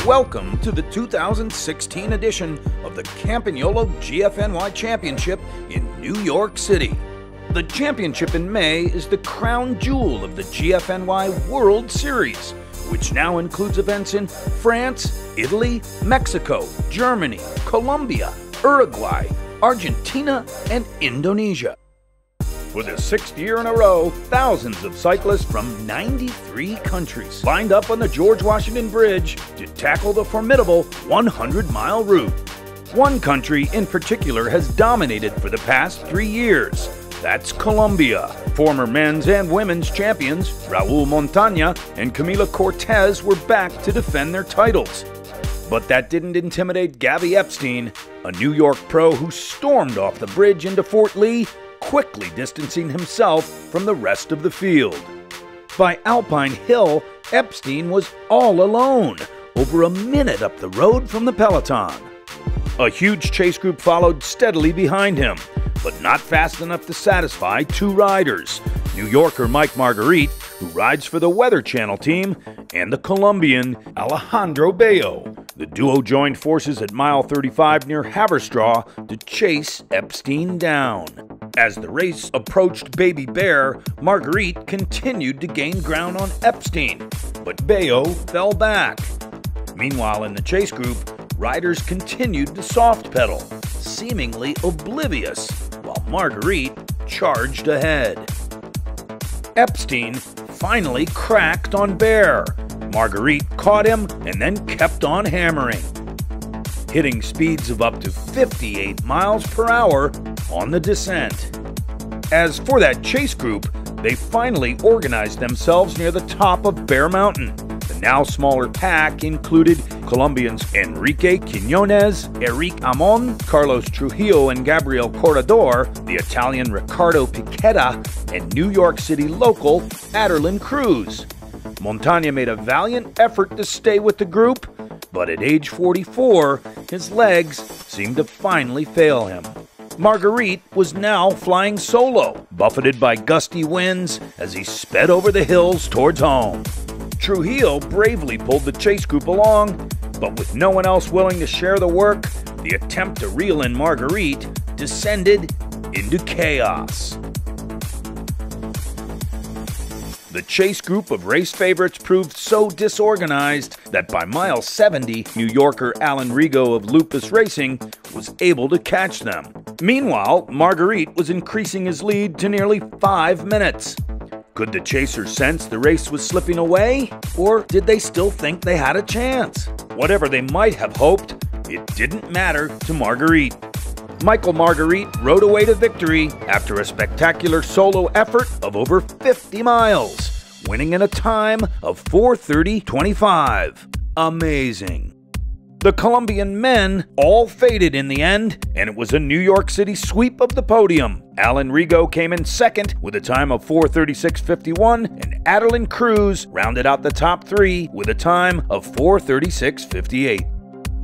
Welcome to the 2016 edition of the Campagnolo GFNY Championship in New York City. The championship in May is the crown jewel of the GFNY World Series, which now includes events in France, Italy, Mexico, Germany, Colombia, Uruguay, Argentina, and Indonesia. For the sixth year in a row, thousands of cyclists from 93 countries lined up on the George Washington Bridge to tackle the formidable 100-mile route. One country in particular has dominated for the past 3 years. That's Colombia. Former men's and women's champions Raul Montaña and Camila Cortez were back to defend their titles. But that didn't intimidate Gabby Epstein, a New York pro who stormed off the bridge into Fort Lee, quickly distancing himself from the rest of the field. By Alpine Hill, Epstein was all alone, over a minute up the road from the peloton. A huge chase group followed steadily behind him, but not fast enough to satisfy two riders, New Yorker Mike Marguerite, who rides for the Weather Channel team, and the Colombian Alejandro Bello. The duo joined forces at mile 35 near Haverstraw to chase Epstein down. As the race approached Baby Bear, Marguerite continued to gain ground on Epstein, but Bello fell back. Meanwhile, in the chase group, riders continued to soft pedal, seemingly oblivious, while Marguerite charged ahead. Epstein finally cracked on Bear. Marguerite caught him and then kept on hammering, hitting speeds of up to 58 miles per hour on the descent. As for that chase group, they finally organized themselves near the top of Bear Mountain. The now smaller pack included Colombians Enrique Quiñones, Eric Amon, Carlos Trujillo, and Gabriel Corredor, the Italian Riccardo Pichetta, and New York City local Aderlyn Cruz. Montaña made a valiant effort to stay with the group, but at age 44, his legs seemed to finally fail him. Marguerite was now flying solo, buffeted by gusty winds as he sped over the hills towards home. Trujillo bravely pulled the chase group along, but with no one else willing to share the work, the attempt to reel in Marguerite descended into chaos. The chase group of race favorites proved so disorganized that by mile 70, New Yorker Alan Rigo of Lupus Racing was able to catch them. Meanwhile, Marguerite was increasing his lead to nearly 5 minutes. Could the chasers sense the race was slipping away, or did they still think they had a chance? Whatever they might have hoped, it didn't matter to Marguerite. Michael Marguerite rode away to victory after a spectacular solo effort of over 50 miles, winning in a time of 4:30.25. Amazing. The Colombian men all faded in the end, and it was a New York City sweep of the podium. Alan Rigo came in second with a time of 4:36.51, and Aderlyn Cruz rounded out the top three with a time of 4:36.58.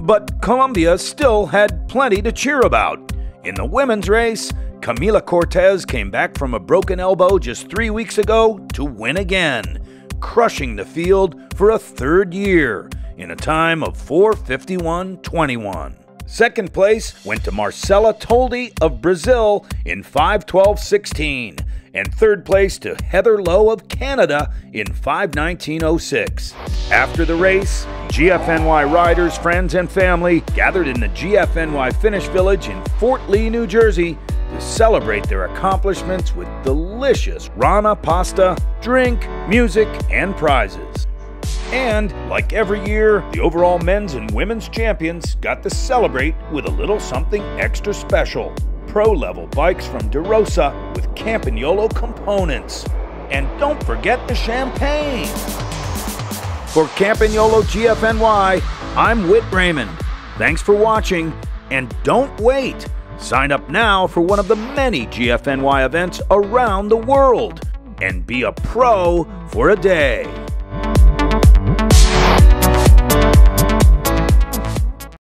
But Colombia still had plenty to cheer about. In the women's race, Camila Cortez came back from a broken elbow just 3 weeks ago to win again, crushing the field for a third year in a time of 4:51.21. Second place went to Marcela Toldi of Brazil in 5:12.16, and third place to Heather Lowe of Canada in 5:19.06. After the race, GFNY riders, friends, and family gathered in the GFNY Finish Village in Fort Lee, New Jersey to celebrate their accomplishments with delicious Rana pasta, drink, music, and prizes. And, like every year, the overall men's and women's champions got to celebrate with a little something extra special. Pro-level bikes from DeRosa with Campagnolo components. And don't forget the champagne! For Campagnolo GFNY, I'm Whit Raymond. Thanks for watching, and don't wait! Sign up now for one of the many GFNY events around the world, and be a pro for a day.